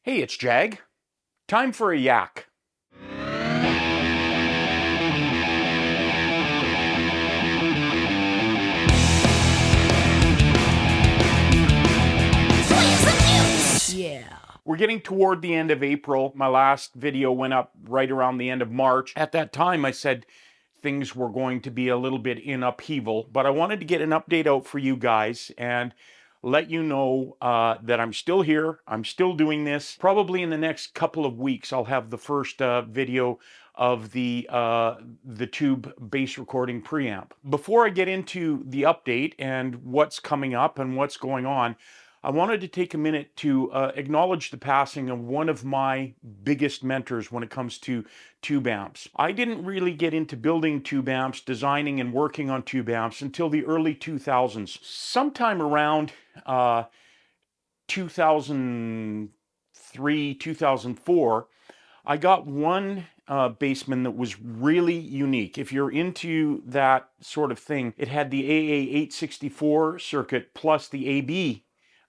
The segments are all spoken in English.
Hey, it's Jag. Time for a yak. Yeah. We're getting toward the end of April. My last video went up right around the end of March. At that time, I said things were going to be a little bit in upheaval, but I wanted to get an update out for you guys and let you know that I'm still here. I'm still doing this. Probably in the next couple of weeks, I'll have the first video of the tube bass recording preamp. Before I get into the update and what's coming up and what's going on, I wanted to take a minute to acknowledge the passing of one of my biggest mentors when it comes to tube amps. I didn't really get into building tube amps, designing and working on tube amps until the early 2000s. Sometime around 2003, 2004, I got one bassman that was really unique. If you're into that sort of thing, it had the AA864 circuit plus the AB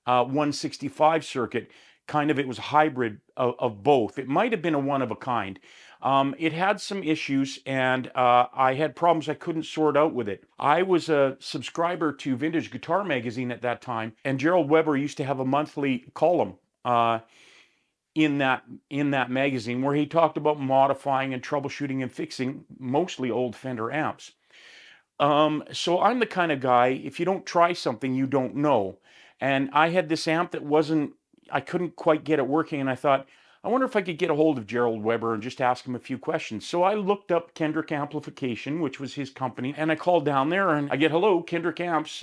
165 circuit. It was a hybrid of both. It might have been a one of a kind. It had some issues, and I had problems I couldn't sort out with it. I was a subscriber to Vintage Guitar Magazine at that time, and Gerald Weber used to have a monthly column in that magazine where he talked about modifying and troubleshooting and fixing mostly old Fender amps. So I'm the kind of guy, if you don't try something, you don't know. And I had this amp that I couldn't quite get it working, and I thought, I wonder if I could get a hold of Gerald Weber and just ask him a few questions. So I looked up Kendrick Amplification, which was his company, and I called down there and I get, hello, Kendrick Amps,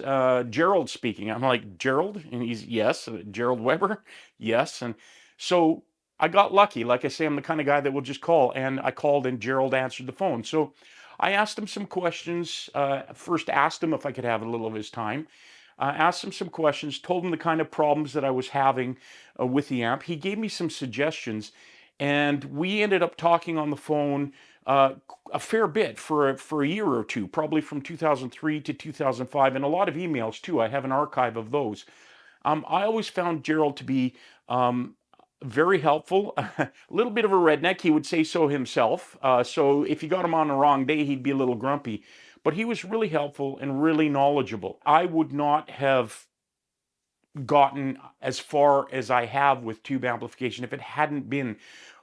Gerald speaking. I'm like, Gerald? And he's, yes. Gerald Weber? Yes. And so I got lucky. Like I say, I'm the kind of guy that will just call, and I called and Gerald answered the phone. So I asked him some questions. First asked him if I could have a little of his time. Asked him some questions, told him the kind of problems that I was having with the amp. He gave me some suggestions, and we ended up talking on the phone a fair bit for a year or two, probably from 2003 to 2005, and a lot of emails too. I have an archive of those. I always found Gerald to be very helpful, a little bit of a redneck. He would say so himself. So if you got him on the wrong day, he'd be a little grumpy. But he was really helpful and really knowledgeable. I would not have gotten as far as I have with tube amplification if it hadn't been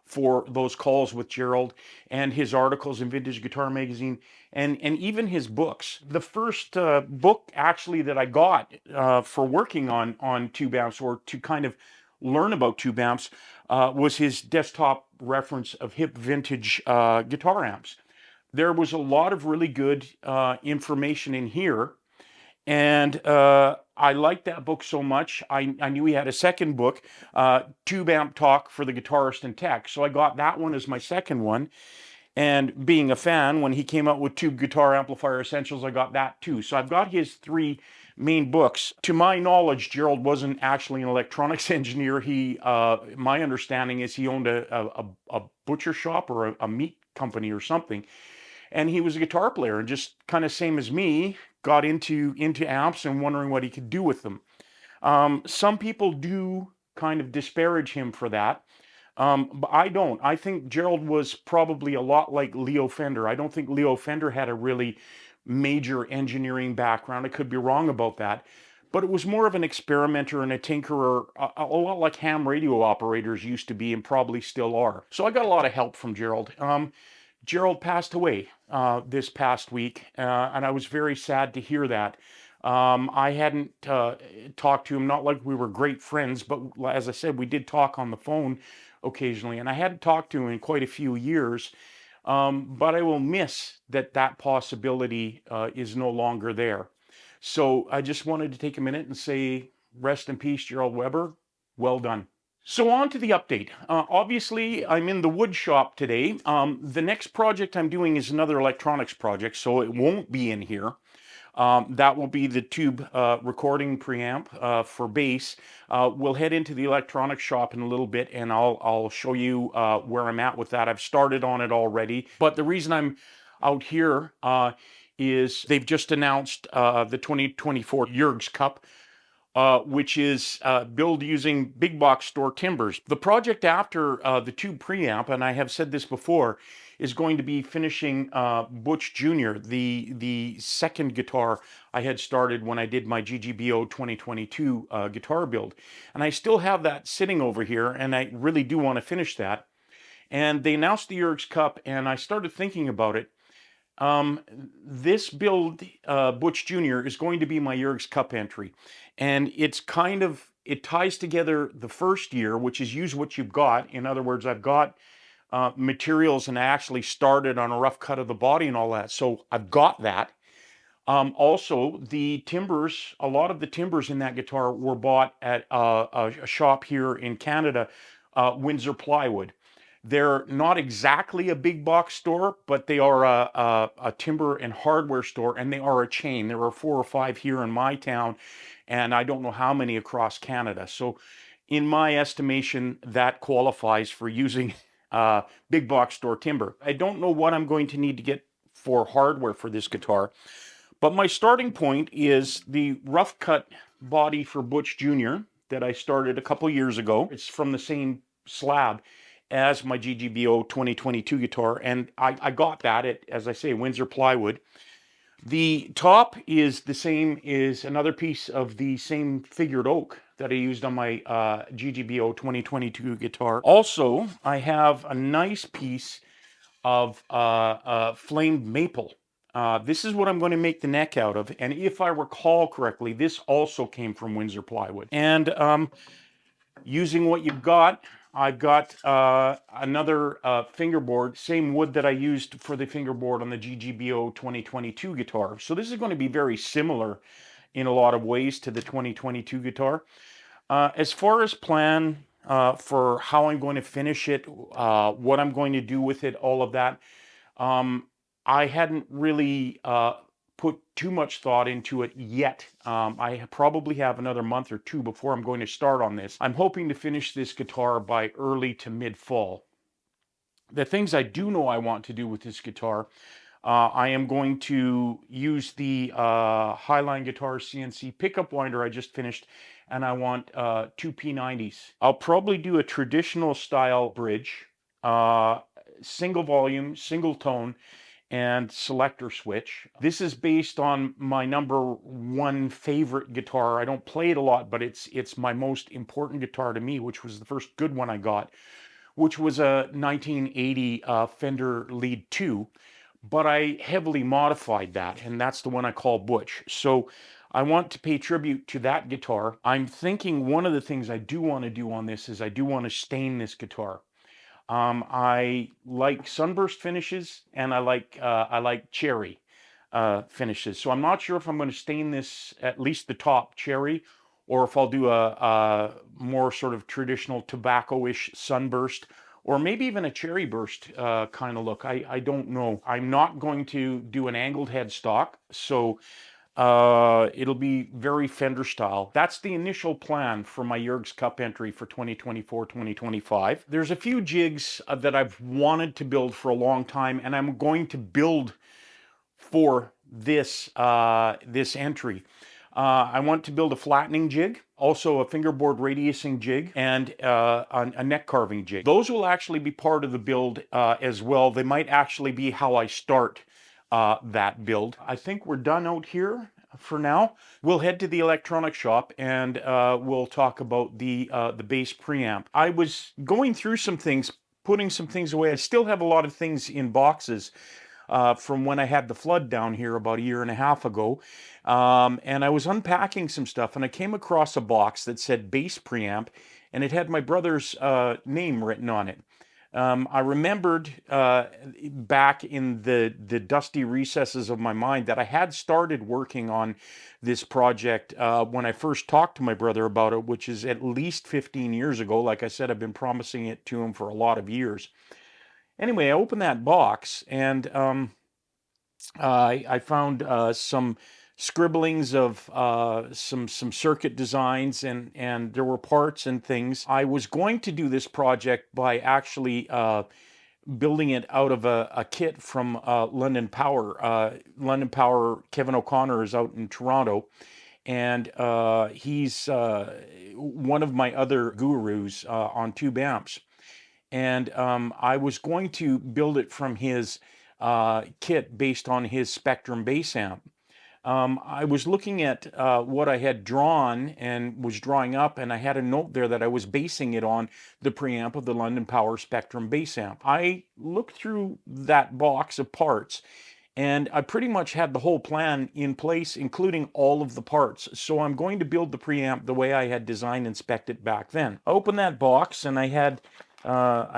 for those calls with Gerald and his articles in Vintage Guitar Magazine and even his books. The first book actually that I got for working on tube amps, or to kind of learn about tube amps, was his desktop reference of hip vintage guitar amps. There was a lot of really good information in here, and I liked that book so much. I knew he had a second book, Tube Amp Talk for the Guitarist and Tech, so I got that one as my second one. And being a fan, when he came out with Tube Guitar Amplifier Essentials, I got that too. So I've got his three main books. To my knowledge, Gerald wasn't actually an electronics engineer. My understanding is he owned a butcher shop or a meat company or something. And he was a guitar player, and just kind of same as me, got into amps and wondering what he could do with them. Some people do kind of disparage him for that. But I don't. I think Gerald was probably a lot like Leo Fender. I don't think Leo Fender had a really major engineering background. I could be wrong about that. But it was more of an experimenter and a tinkerer, a lot like ham radio operators used to be and probably still are. So I got a lot of help from Gerald. Gerald passed away this past week, and I was very sad to hear that. I hadn't talked to him, not like we were great friends, but as I said, we did talk on the phone occasionally, and I hadn't talked to him in quite a few years. But I will miss that possibility is no longer there. So I just wanted to take a minute and say, rest in peace, Gerald Weber. Well done. So on to the update. Obviously, I'm in the wood shop today. The next project I'm doing is another electronics project, so it won't be in here. That will be the tube recording preamp for bass. We'll head into the electronics shop in a little bit, and I'll show you where I'm at with that. I've started on it already, but the reason I'm out here is they've just announced the 2024 Jurgs Cup, which is build using big box store timbers. The project after the tube preamp, and I have said this before, is going to be finishing Butch Jr., the second guitar I had started when I did my GGBO 2022 guitar build. And I still have that sitting over here, and I really do want to finish that. And they announced the Yerg's Cup, and I started thinking about it. This build, Butch Jr., is going to be my Yerg's Cup entry. And it ties together the first year, which is use what you've got. In other words, I've got materials and I actually started on a rough cut of the body and all that. So I've got that. Also, the timbers, a lot of the timbers in that guitar were bought at a shop here in Canada, Windsor Plywood. They're not exactly a big box store, but they are a timber and hardware store, and they are a chain. There are 4 or 5 here in my town, and I don't know how many across Canada. So, in my estimation, that qualifies for using big box store timber. I don't know what I'm going to need to get for hardware for this guitar, but my starting point is the rough cut body for Butch Jr. that I started a couple years ago. It's from the same slab as my GGBO 2022 guitar, and I got that at, as I say, Windsor Plywood. The top is the same, is another piece of the same figured oak that I used on my GGBO 2022 guitar. Also, I have a nice piece of flamed maple. This is what I'm going to make the neck out of, and if I recall correctly, this also came from Windsor Plywood. And using what you've got, I've got another fingerboard, same wood that I used for the fingerboard on the GGBO 2022 guitar. So this is going to be very similar in a lot of ways to the 2022 guitar. As far as plan for how I'm going to finish it, what I'm going to do with it, all of that, I hadn't really put too much thought into it yet. I probably have another month or two before I'm going to start on this. I'm hoping to finish this guitar by early to mid-fall. The things I do know I want to do with this guitar, I am going to use the Highline Guitars CNC pickup winder I just finished, and I want 2 P90s. I'll probably do a traditional style bridge, single volume, single tone, and selector switch. This is based on my #1 favorite guitar. I don't play it a lot, but it's my most important guitar to me, which was the first good one I got, which was a 1980 Fender Lead 2, but I heavily modified that, and that's the one I call Butch. So I want to pay tribute to that guitar. I'm thinking one of the things I do want to do on this is I do want to stain this guitar. I like sunburst finishes, and I like cherry finishes. So I'm not sure if I'm going to stain this, at least the top, cherry, or if I'll do a more sort of traditional tobacco-ish sunburst, or maybe even a cherry burst kind of look. I don't know. I'm not going to do an angled headstock, so it'll be very Fender style. That's the initial plan for my Yerg's Cup entry for 2024-2025. There's a few jigs that I've wanted to build for a long time, and I'm going to build for this this entry. I want to build a flattening jig, also a fingerboard radiusing jig, and a neck carving jig. Those will actually be part of the build as well. They might actually be how I start that build. I think we're done out here for now. We'll head to the electronic shop and we'll talk about the bass preamp. I was going through some things, putting some things away. I still have a lot of things in boxes from when I had the flood down here about a year and a half ago. And I was unpacking some stuff, and I came across a box that said bass preamp, and it had my brother's name written on it. I remembered back in the dusty recesses of my mind that I had started working on this project when I first talked to my brother about it, which is at least 15 years ago. Like I said, I've been promising it to him for a lot of years. Anyway, I opened that box, and I found some scribblings of some circuit designs, and there were parts and things. I was going to do this project by actually building it out of a kit from London Power. London Power, Kevin O'Connor is out in Toronto, and he's one of my other gurus on tube amps. And I was going to build it from his kit based on his Spectrum bass amp. I was looking at what I had drawn and was drawing up, and I had a note there that I was basing it on the preamp of the London Power Spectrum bass amp. I looked through that box of parts, and I pretty much had the whole plan in place, including all of the parts. So I'm going to build the preamp the way I had designed and spec'd it back then. I opened that box, and I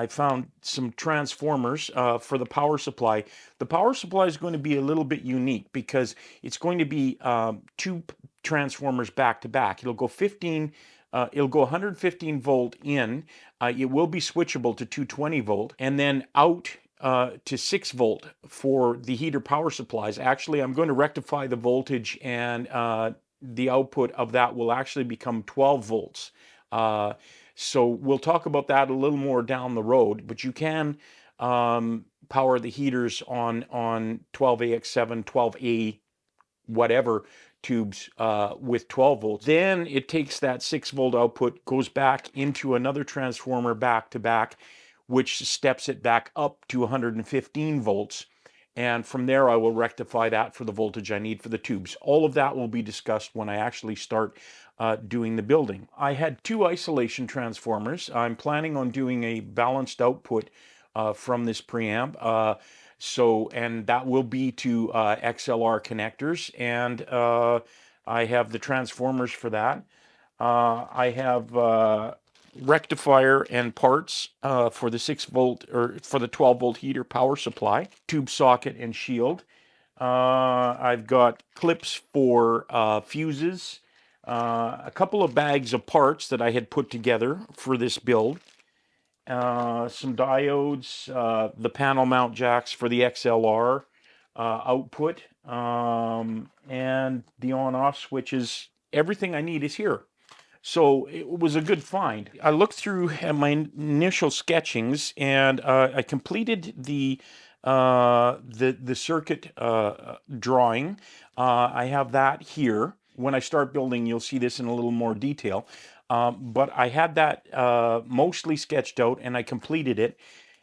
found some transformers for the power supply. The power supply is going to be a little bit unique because it's going to be two transformers back to back. It'll go 115 volt in. It will be switchable to 220 volt, and then out to 6 volt for the heater power supplies. Actually, I'm going to rectify the voltage, and the output of that will actually become 12 volts. So we'll talk about that a little more down the road, but you can power the heaters on 12AX7, 12A, whatever tubes with 12 volts. Then it takes that 6 volt output, goes back into another transformer back to back, which steps it back up to 115 volts. And from there, I will rectify that for the voltage I need for the tubes. All of that will be discussed when I actually start doing the building. I had two isolation transformers. I'm planning on doing a balanced output from this preamp. And that will be to XLR connectors, and I have the transformers for that. I have rectifier and parts for the 6 volt or for the 12 volt heater power supply, tube socket and shield. I've got clips for fuses, a couple of bags of parts that I had put together for this build, some diodes, the panel mount jacks for the XLR output, and the on-off switches. Everything I need is here. So it was a good find. I looked through at my initial sketchings, and I completed the circuit drawing. I have that here. When I start building, you'll see this in a little more detail. But I had that mostly sketched out, and I completed it.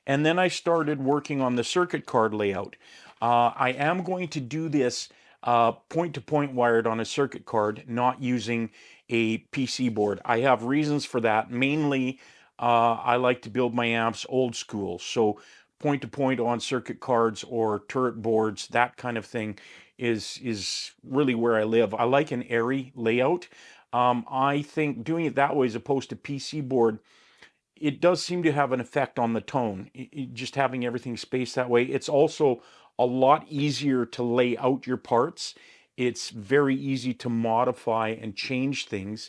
And then I started working on the circuit card layout. I am going to do this point-to-point wired on a circuit card, not using a PC board. I have reasons for that. Mainly, I like to build my amps old school. So point-to-point on circuit cards or turret boards, that kind of thing is really where I live. I like an airy layout. I think doing it that way as opposed to PC board, it does seem to have an effect on the tone. Just having everything spaced that way. It's also a lot easier to lay out your parts. It's very easy to modify and change things.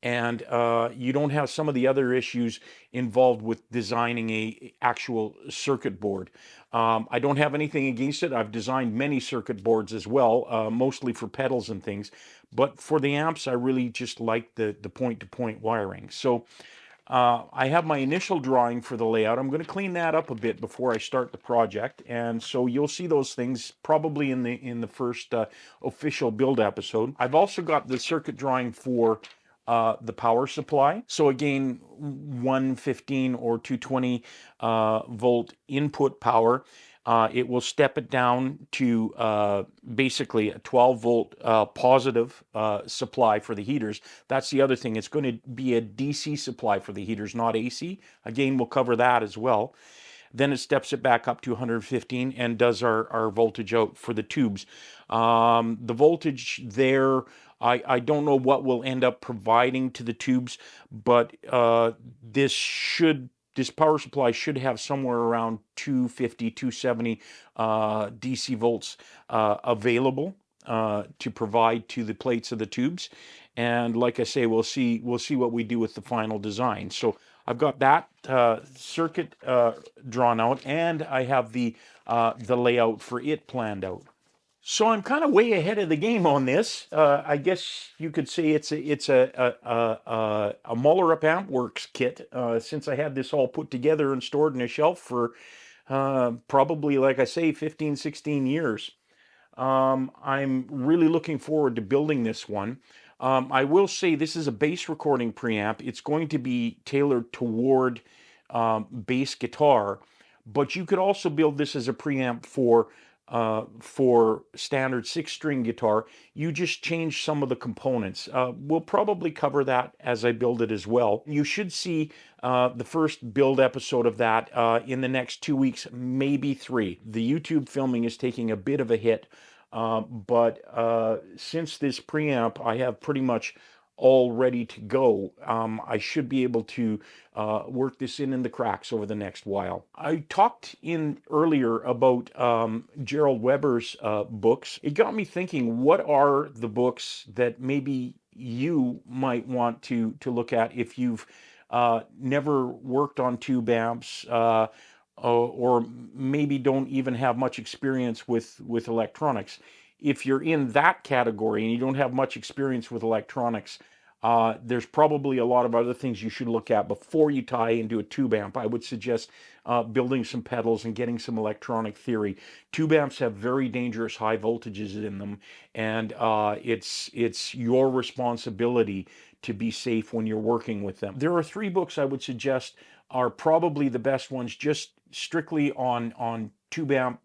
And you don't have some of the other issues involved with designing a actual circuit board. I don't have anything against it. I've designed many circuit boards as well, mostly for pedals and things. But for the amps, I really just like the point-to-point wiring. So I have my initial drawing for the layout. I'm going to clean that up a bit before I start the project, and so you'll see those things probably in the first official build episode. I've also got the circuit drawing for the power supply. So again, 115 or 220 volt input power. It will step it down to basically a 12 volt positive supply for the heaters. That's the other thing. It's going to be a DC supply for the heaters, not AC. Again, we'll cover that as well. Then it steps it back up to 115 and does our voltage out for the tubes. The voltage there, I don't know what we'll end up providing to the tubes, but this power supply should have somewhere around 250, 270 DC volts available to provide to the plates of the tubes. And like I say, we'll see what we do with the final design. So I've got that circuit drawn out, and I have the layout for it planned out. So I'm kind of way ahead of the game on this. I guess you could say it's a Mollerup Ampworks kit. Since I had this all put together and stored in a shelf for probably, like I say, 15, 16 years. I'm really looking forward to building this one. I will say this is a bass recording preamp. It's going to be tailored toward bass guitar, but you could also build this as a preamp for standard six-string guitar. You just change some of the components. We'll probably cover that as I build it as well. You should see the first build episode of that in the next 2 weeks, maybe 3. The YouTube filming is taking a bit of a hit, but since this preamp I have pretty much all ready to go, I should be able to work this in the cracks over the next while. I talked in earlier about Gerald Weber's books. It got me thinking, what are the books that maybe you might want to look at if you've never worked on tube amps, or maybe don't even have much experience with electronics. If you're in that category and you don't have much experience with electronics, there's probably a lot of other things you should look at before you tie into a tube amp. I would suggest building some pedals and getting some electronic theory. Tube amps have very dangerous high voltages in them, and it's your responsibility to be safe when you're working with them. There are 3 books I would suggest are probably the best ones, just strictly on tube amp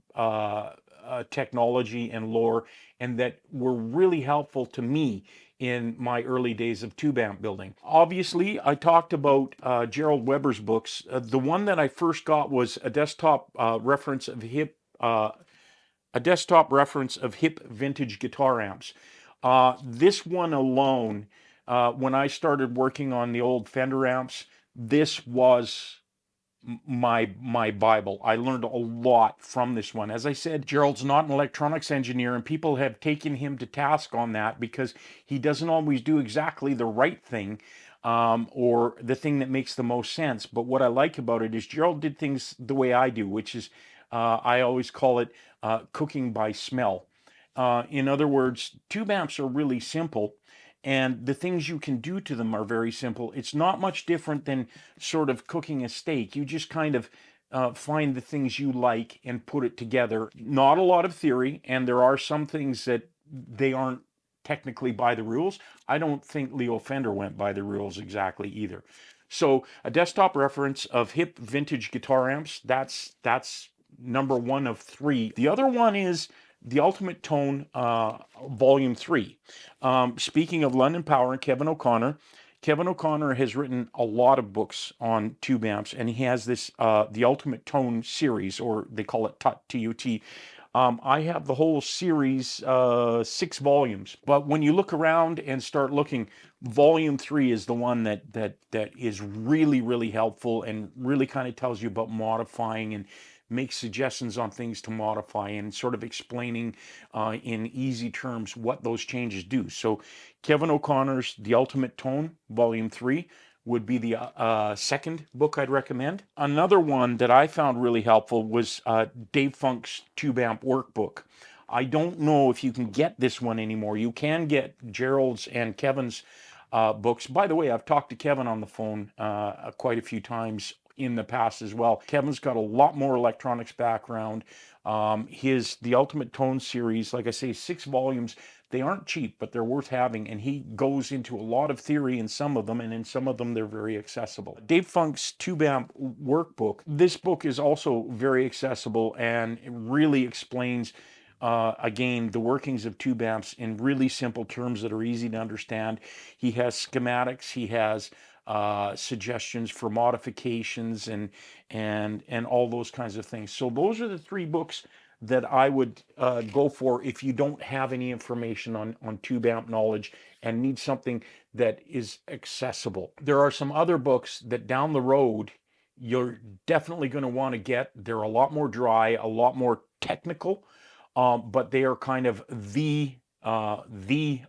technology and lore, and that were really helpful to me in my early days of tube amp building. Obviously, I talked about Gerald Weber's books. The one that I first got was a desktop reference of hip vintage guitar amps. This one alone, when I started working on the old Fender amps, this was my Bible. I learned a lot from this one. As I said, Gerald's not an electronics engineer, and people have taken him to task on that because he doesn't always do exactly the right thing, or the thing that makes the most sense. But what I like about it is Gerald did things the way I do, which is I always call it cooking by smell. In other words, tube amps are really simple, and the things you can do to them are very simple. It's not much different than sort of cooking a steak. You just kind of find the things you like and put it together. Not a lot of theory, and there are some things that they aren't technically by the rules. I don't think Leo Fender went by the rules exactly either. So a desktop reference of hip vintage guitar amps, that's number 1 of 3. The other one is the Ultimate Tone Volume 3. Speaking of London Power and Kevin O'Connor, Kevin O'Connor has written a lot of books on tube amps, and he has this the Ultimate Tone series, or they call it TUT, T-U-T. I have the whole series, 6 volumes. But when you look around and start looking, Volume 3 is the one that is really, really helpful and really kind of tells you about modifying and makes suggestions on things to modify and sort of explaining in easy terms what those changes do. So Kevin O'Connor's The Ultimate Tone, Volume 3, would be the second book I'd recommend. Another one that I found really helpful was Dave Funk's Tube Amp Workbook. I don't know if you can get this one anymore. You can get Gerald's and Kevin's books. By the way, I've talked to Kevin on the phone quite a few times in the past as well. Kevin's got a lot more electronics background. The Ultimate Tone series, like I say, 6 volumes. They aren't cheap, but they're worth having, and he goes into a lot of theory in some of them, and in some of them they're very accessible. Dave Funk's Tube Amp Workbook. This book is also very accessible and it really explains again, the workings of tube amps in really simple terms that are easy to understand. He has schematics. He has suggestions for modifications and all those kinds of things. So those are the 3 books that I would go for if you don't have any information on tube amp knowledge and need something that is accessible. There are some other books that down the road you're definitely going to want to get. They're a lot more dry, a lot more technical, but they are kind of the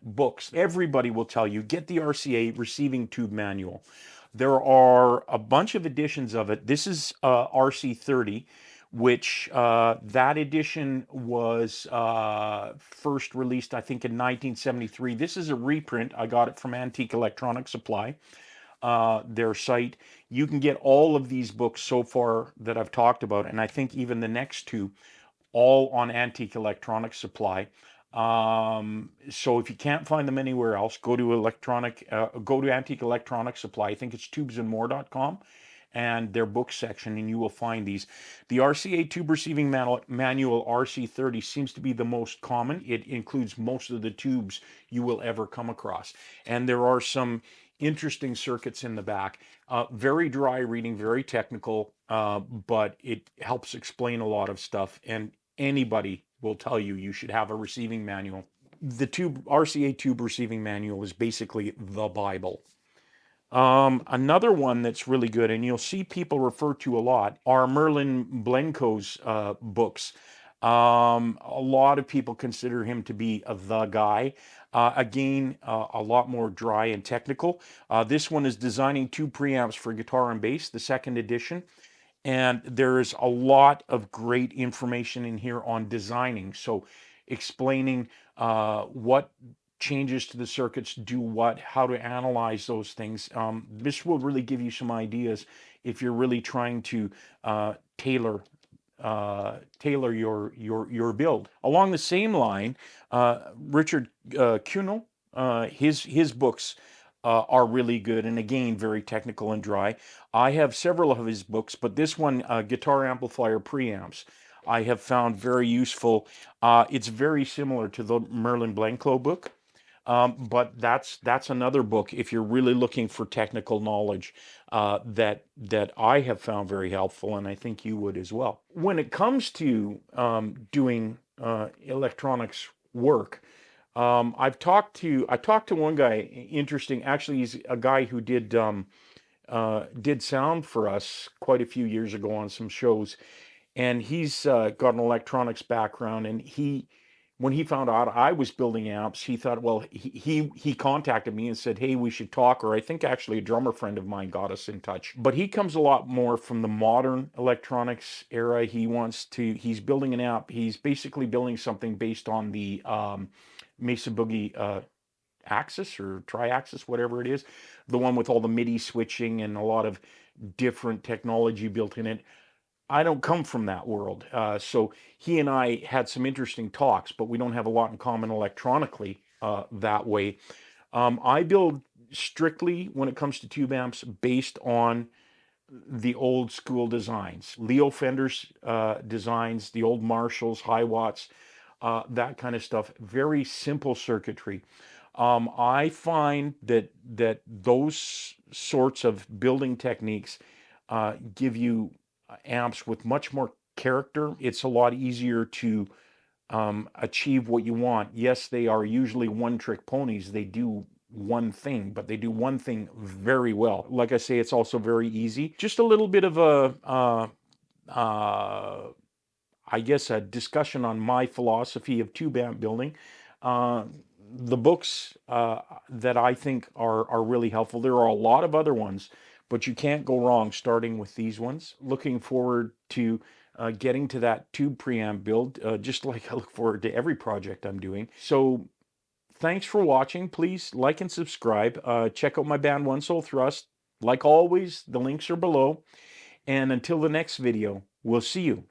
books. Everybody will tell you, get the RCA Receiving Tube Manual. There are a bunch of editions of it. This is RC30, which that edition was first released, I think, in 1973. This is a reprint. I got it from Antique Electronics Supply, their site. You can get all of these books so far that I've talked about, and I think even the next 2, all on Antique Electronics Supply. So if you can't find them anywhere else, go to Antique Electronic Supply. I think it's tubesandmore.com, and their book section, and you will find these. The RCA Tube Receiving Manual RC30 seems to be the most common. It includes most of the tubes you will ever come across, and there are some interesting circuits in the back. Very dry reading, very technical, but it helps explain a lot of stuff, and anybody will tell you you should have a receiving manual. The RCA tube receiving manual is basically the Bible. Another one that's really good, and you'll see people refer to a lot, are Merlin Blenco's books. A lot of people consider him to be the guy. Again, a lot more dry and technical. This one is Designing Tube Preamps for Guitar and Bass, the second edition. And there's a lot of great information in here on designing. So explaining what changes to the circuits do what, how to analyze those things. This will really give you some ideas if you're really trying to tailor your build. Along the same line, Richard Kuhnel, his books are really good, and again very technical and dry. I have several of his books, but this one, Guitar Amplifier Preamps, I have found very useful. It's very similar to the Merlin Blanco book. But that's another book if you're really looking for technical knowledge, that I have found very helpful, and I think you would as well. When it comes to doing electronics work, I talked to one guy. Interesting, actually, he's a guy who did sound for us quite a few years ago on some shows, and he's got an electronics background, and when he found out I was building amps, he thought, well, he contacted me and said, hey, we should talk. Or I think actually a drummer friend of mine got us in touch. But he comes a lot more from the modern electronics era. He's building an amp. He's basically building something based on the Mesa Boogie Axis or Tri-Axis, whatever it is, the one with all the MIDI switching and a lot of different technology built in it. I don't come from that world. So he and I had some interesting talks, but we don't have a lot in common electronically that way. I build strictly, when it comes to tube amps, based on the old school designs. Leo Fender's designs, the old Marshalls, Hiwatts, that kind of stuff. Very simple circuitry. I find that those sorts of building techniques give you amps with much more character. It's a lot easier to achieve what you want. Yes, they are usually one-trick ponies. They do one thing, but they do one thing very well. Like I say, it's also very easy. Just a little bit of I guess, a discussion on my philosophy of tube amp building. The books that I think are really helpful. There are a lot of other ones, but you can't go wrong starting with these ones. Looking forward to getting to that tube preamp build, just like I look forward to every project I'm doing. So thanks for watching. Please like and subscribe. Check out my band One Soul Thrust. Like always, the links are below. And until the next video, we'll see you.